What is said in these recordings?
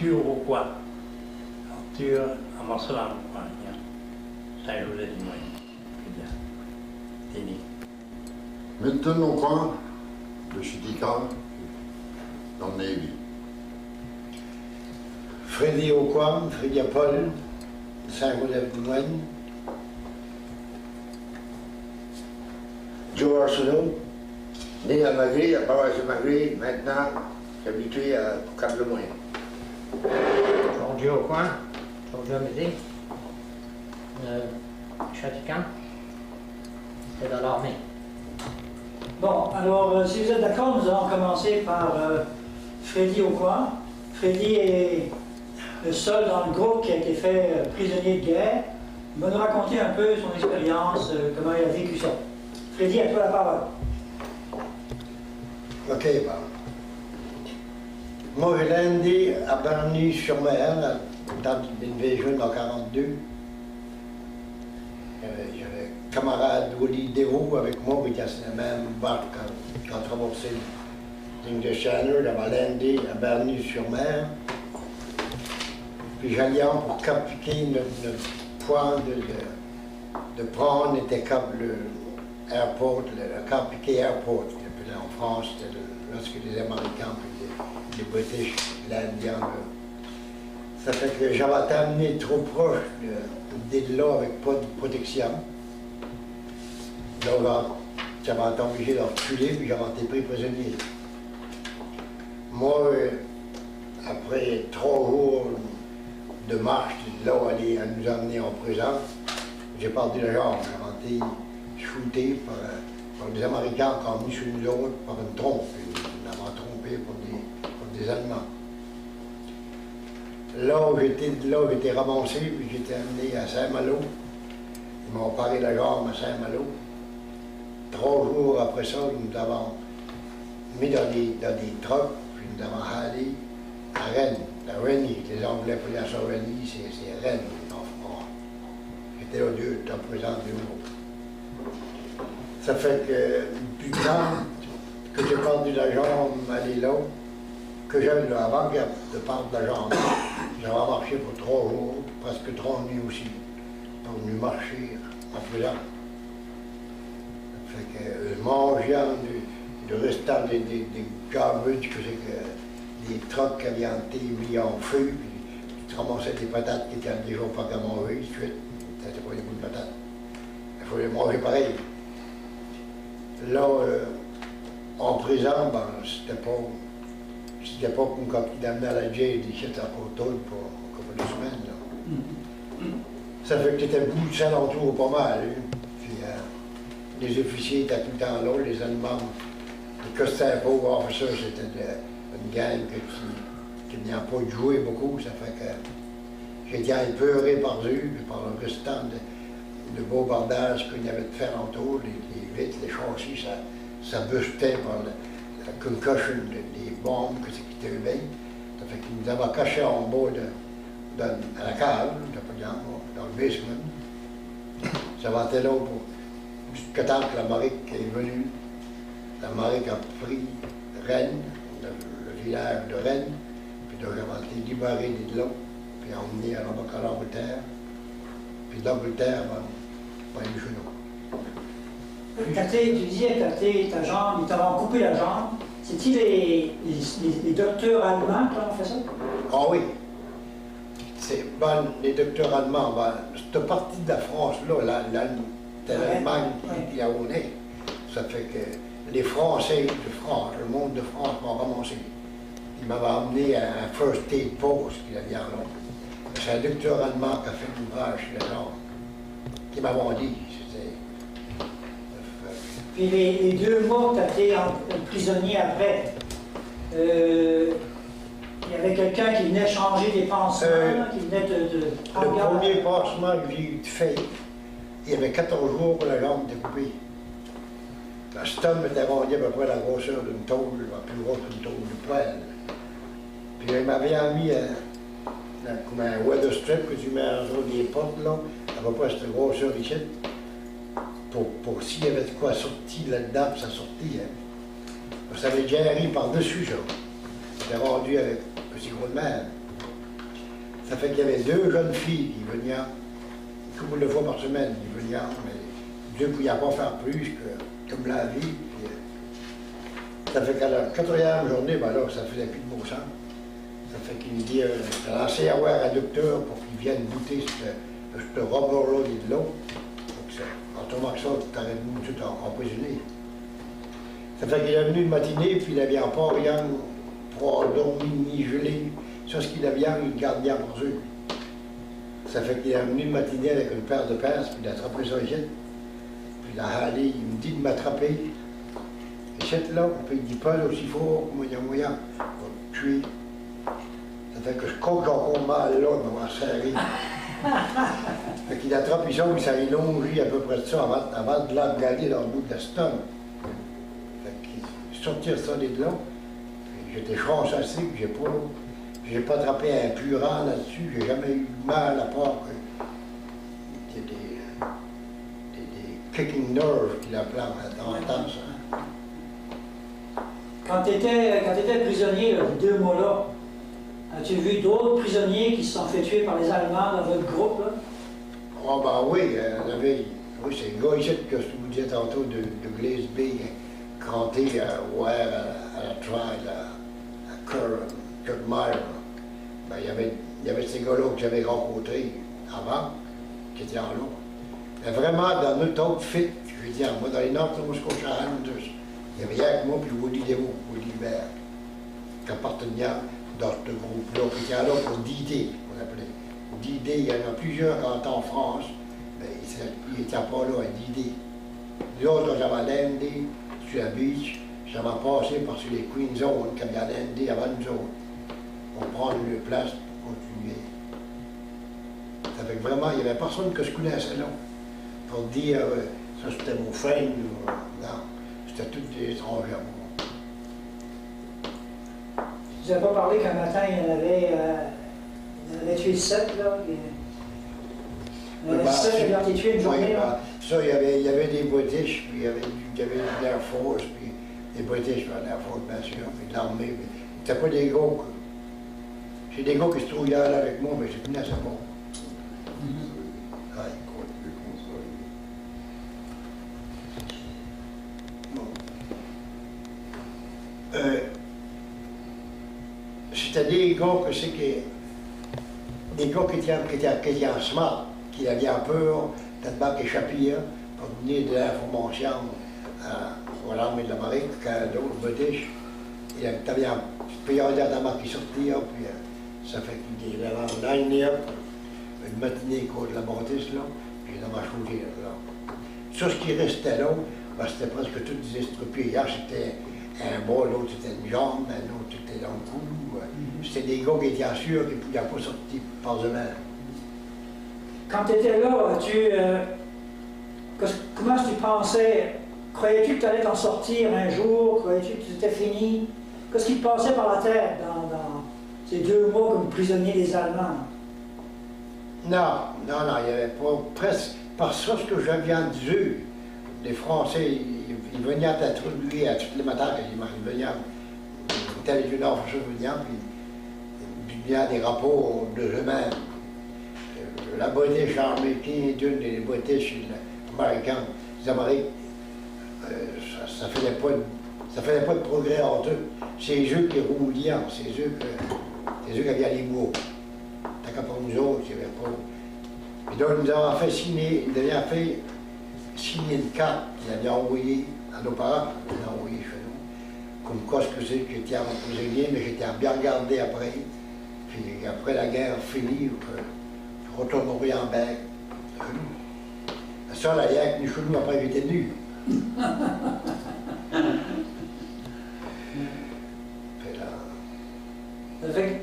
Arthur Amasalam, Saint-Joseph du Moyen. Milton Aucoin, de Chitikal, dans le Navy. Freddy Aucoin, Freddy Paul, Saint-Joseph du Moyen. Joe Arsenault, né à Magri, à Paris de Magri, maintenant habitué à Cap-le-Moyen. Georges Aucoin, Georges Médé, Chatican, c'est dans l'armée. Bon, alors si vous êtes d'accord, nous allons commencer par Freddy Aucoin. Freddy est le seul dans le groupe qui a été fait prisonnier de guerre. Il va nous raconter un peu son expérience, comment il a vécu ça. Freddy, à toi la parole. OK, bon. Moi, je l'ai né à Berny-sur-Mer, dans l'invasion en 1942. J'avais un camarade Willy Devaux avec moi, qui était sur la même barque quand on traversait l'English Channel, j'avais landé à Berny-sur-Mer. Puis j'allais pour capter notre point de prendre, était cap le airport, le Cap Piquet Airport, en France, c'était lorsque les Américains et les British l'Indien. Ça fait que j'avais été amené trop proche de là avec pas de protection. Donc j'avais été obligé de reculer puis j'avais été pris prisonnier. Moi, après 3 jours de marche de là à nous amener en prison, j'ai perdu la jambe. J'avais été shooté par des Américains qui ont mis sur nous autres par une trompe. Ils m'avaient trompé pour des Allemands. Là où j'étais ramassé, puis j'étais amené à Saint-Malo. Ils m'ont paré la jambe à Saint-Malo. 3 jours après ça, nous avons mis dans des trucks, puis nous avons allé à Rennes, à Rennes. Les Anglais appelaient ça Rennes, c'est Rennes en France. J'étais là 2 ans présent 2 mois. Ça fait que du temps que j'ai perdu la jambe, aller là, que j'avais avant de perdre la jambe, j'avais marché pour 3 jours, presque 3 nuits aussi, pour venir marcher en prison. Ça fait que mangeant du restant des garbage, que c'est que des trucks qui avaient été mis en feu, puis tu ramassais des patates qui étaient déjà pas qu'à manger, tout de suite. C'était pas des bouts de patates. Il faut les manger pareil. Là, en prison, ben, c'était pas comme quand il amenait à la jail ici à Côte-Haute pour un couple de semaines. Là. Ça fait que c'était beaucoup de s'alentour pas mal. Hein. Puis les officiers étaient tout le temps là, les Allemands. Les Gestapo officers, c'était une gang qui n'a pas joué beaucoup. Ça fait que j'étais épeuré par eux, par le restant de bombardage qu'il y avait de faire autour, les vitres, les châssis, ça bustait par la concussion des bombes que c'est qui étaient bien. Ça fait qu'ils nous avaient cachés en bas à la cave, dans le basement. Ça va être là jusqu'à temps que la marée est venue. La marée a pris Rennes, le village de Rennes, puis donc j'avais été libéré de là, puis emmené à l'Angleterre. Puis d'Angleterre, ben, du genou. Tu disais que ta jambe, ils t'avaient coupé la jambe. C'est-il les docteurs allemands qui ont fait ça? Ah oui. Les docteurs allemands, cette partie de la France-là, c'était l'Allemagne qui a oné. Ça fait que les Français de France, le monde de France m'ont ramassé. Ils m'avaient emmené à un first aid post qu'il y avait en Londres. C'est un docteur allemand qui a fait l'ouvrage sur la jambe, qui m'avait dit. Puis les 2 mois que tu as été prisonnier après, il y avait quelqu'un qui venait changer des pansements, qui venait Le premier pansement que j'ai fait, il y avait 14 jours pour la jambe découpée. La stum était rendue à peu près la grosseur d'une tôle, la plus grosse d'une tôle de poêle. Puis il m'avait mis comme un weather strip que tu mets entre des potes, là, à peu près cette grosseur ici, pour s'il y avait de quoi sortir là-dedans, puis ça sortit. Hein. Ça avait déjà ri par-dessus, ça. J'étais rendu avec un petit gros de mer. Ça fait qu'il y avait 2 jeunes filles qui venaient, une couple de fois par semaine, qui venaient, mais 2 ne pouvaient pas faire plus que comme la vie. Puis, ça fait qu'à la 4e journée, ben là, ça faisait plus de bon sens. Ça fait qu'il me dit, j'ai lancé à voir un docteur pour qu'il vienne goûter ce rubber-là de l'eau. En tombant que ça, tu aurais tout empoisonné. Ça fait qu'il est venu une matinée, puis il avait pas rien pour dormir ni geler. Sur ce qu'il avait, il le garde bien pour eux. Ça fait qu'il est venu une matinée avec une paire de pinces, puis il a attrapé son jet. Puis il a halé, il me dit de m'attraper. Et cette là, puis il dit pas aussi fort, moyen, pour te tuer. Ça fait que je coque encore mal là, il m'a serré. Fait qu'il attrape ça, puis ça est longé à peu près de ça avant de l'engager dans le bout de la stomach. Fait qu'il sortir ça de là. J'étais chanceux que j'ai pas attrapé un purant là-dessus, j'ai jamais eu mal à part que des kicking nerves qu'il appelait en temps ça. Quand tu étais prisonnier, là, les 2 mois-là, as-tu vu d'autres prisonniers qui se sont fait tuer par les Allemands dans votre groupe, là? Oh ben oui, on avait, oui, c'est le gars ici que je vous disais tantôt de Glasby, cranté à la trial, à Kirkmire. Ben, il y avait ces gars-là que j'avais rencontrés avant, qui étaient en l'eau. Mais vraiment, dans notre autre fit, je veux dire, moi, dans les North Scotia Highlanders, il y avait rien que moi, puis Woody Devo, Woody Hubert, qui appartenait dans ce groupe-là, qui était là pour D-Day, on appelait. D-Day, il y en a plusieurs en France, mais ils n'étaient pas là à D-Day. L'autre, j'avais à Landy, sur la beach, j'avais passé par sur les Queen Zones, comme il y a Landy avant nous autres, pour prendre une place pour continuer. Ça fait que vraiment, il n'y avait personne que je connaissais là, pour dire, ça c'était mon frère, non, c'était tous des étrangers à moi. Tu n'avais pas parlé qu'un matin, il y en avait tué 7, là. Il y en avait 7 qui ont été tués une journée, là. Ça, il y avait des British, puis il y avait l'Air Force, puis des British, puis l'Air Force, bien sûr, puis l'armée. C'était pas des gars c'est des gars qui se trouvaient là avec moi, mais je connaissais pas. Ouais. C'était des gars que c'est que des gars qui étaient en smart, qui avaient peur d'être échappés pour donner de l'information à l'armée de l'Amérique, qu'à d'autres British. Il y avait un payeur d'armes qui sortait, puis ça fait qu'il avait une matinée contre la bâtisse, là, puis il m'a choisi là. Sur ce qui restait là, ben, c'était presque tout des estropiés. Hier, c'était un bras, l'autre c'était une jambe, l'autre c'était dans le cou. C'était des gars qui étaient sûrs qu'ils ne pouvaient pas sortir par eux-mêmes. Quand tu étais là, comment tu pensais? Croyais-tu que tu allais t'en sortir un jour? Croyais-tu que c'était fini? Qu'est-ce qui te passait par la tête dans ces 2 mois comme prisonnier des Allemands? Non, il n'y avait pas presque. Parce que ce que je viens de dire, les Français, ils venaient t'attribuer à toutes les matins, ils venaient, tel et une heure, je venais, puis il y a des rapports de eux-mêmes. La British Army, qui est une des British américains, les Américains, ça faisait pas de progrès entre eux. C'est eux qui roulaient, c'est eux qui avaient les mots. Tant qu'à pour nous autres, il n'y avait pas. Et donc, nous avons fait signer, une carte qu'ils avaient envoyée à nos parents, ils l'ont envoyée chez nous, comme quoi ce que c'est que j'étais prisonnier, mais j'étais bien regardé après. Puis après la guerre finie, je retournerai en bec. Ça, la guerre que nous chez nous, après j'étais nu.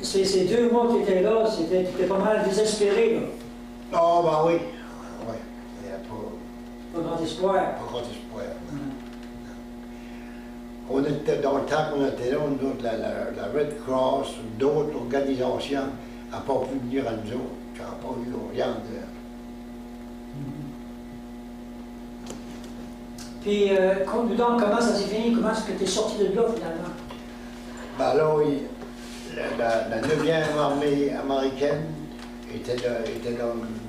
Ces 2 mois que tu étais là, tu étais pas mal désespéré, là. Oh, ben oui. Oui. Il n'y a pas grand espoir. Pas grand espoir. On était, dans le temps qu'on était là, nous autres, la Red Cross, d'autres organisations n'ont pas pu venir à nous autres. Qui n'ont pas eu rien de. Puis, conte-nous donc comment ça s'est fini, comment est-ce que tu es sorti de là, finalement? Ben là, la 9e armée américaine était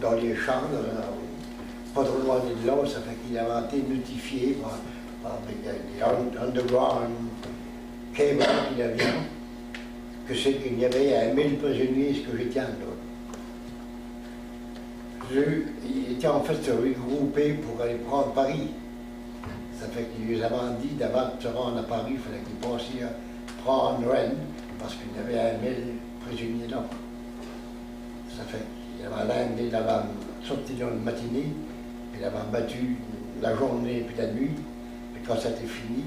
dans les champs, pas trop loin de là, ça fait qu'il avait été notifié avec des underground cables qu'il avait, que c'est qu'il y avait 1000 prisonniers, ce que j'étais en d'autres. Ils étaient en fait regroupés pour aller prendre Paris. Ça fait qu'ils les avaient dit d'avant de se rendre à Paris, il fallait qu'ils passent prendre Rennes, parce qu'il y avait 1000 prisonniers là. Ça fait qu'il avait sorti dans la matinée, il avait battu la journée puis la nuit, et quand ça était fini,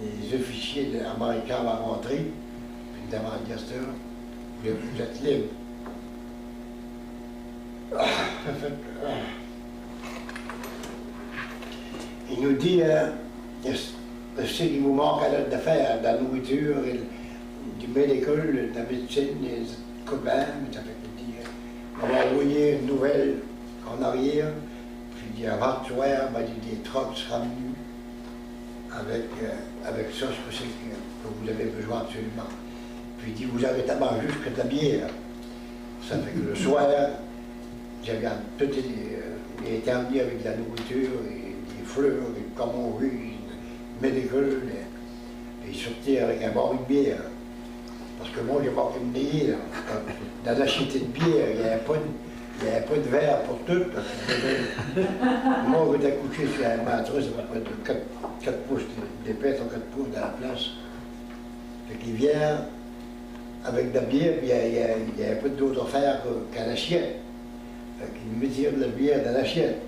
les officiers américains vont rentrer, puis ils demandent à Gaster, vous êtes libre. Il nous dit, je sais qu'il vous manque à l'autre d'affaires, de la nourriture, du médical, de la médecine, des copains, mais ça fait qu'il dit, on va envoyer une nouvelle en arrière, puis il dit, avant de soir, ben, il dit, des trucks seront venus avec ça, ce que vous avez besoin absolument. Puis il dit, vous avez d'abord juste que de la bière. Ça fait que le soir, j'avais tout été emmené avec de la nourriture, et des fleurs, des camomilles, médical, et il sortait avec un baril de bière. Parce que moi, j'ai pas pu me payer. Dans l'acheter de bière, il n'y avait pas de verre pour tout. Moi, j'étais couché sur un matras, ça fait de 4 pouces d'épaisse, 4 pouces dans la place. Fait qu'il vient avec de la bière, puis il n'y avait pas d'autre affaire qu'à l'assiette. Fait qu'il me tire de la bière dans l'assiette.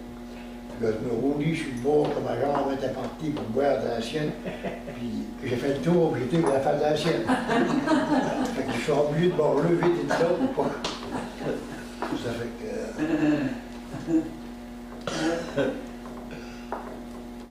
Puis là, je me roulais sur le bord, comme ma jambe était partie pour boire dans l'assiette. Puis j'ai fait le tour, puis j'étais pour la face de l'assiette. Fait que je suis obligé de me relever de là ou pas. Ça fait que.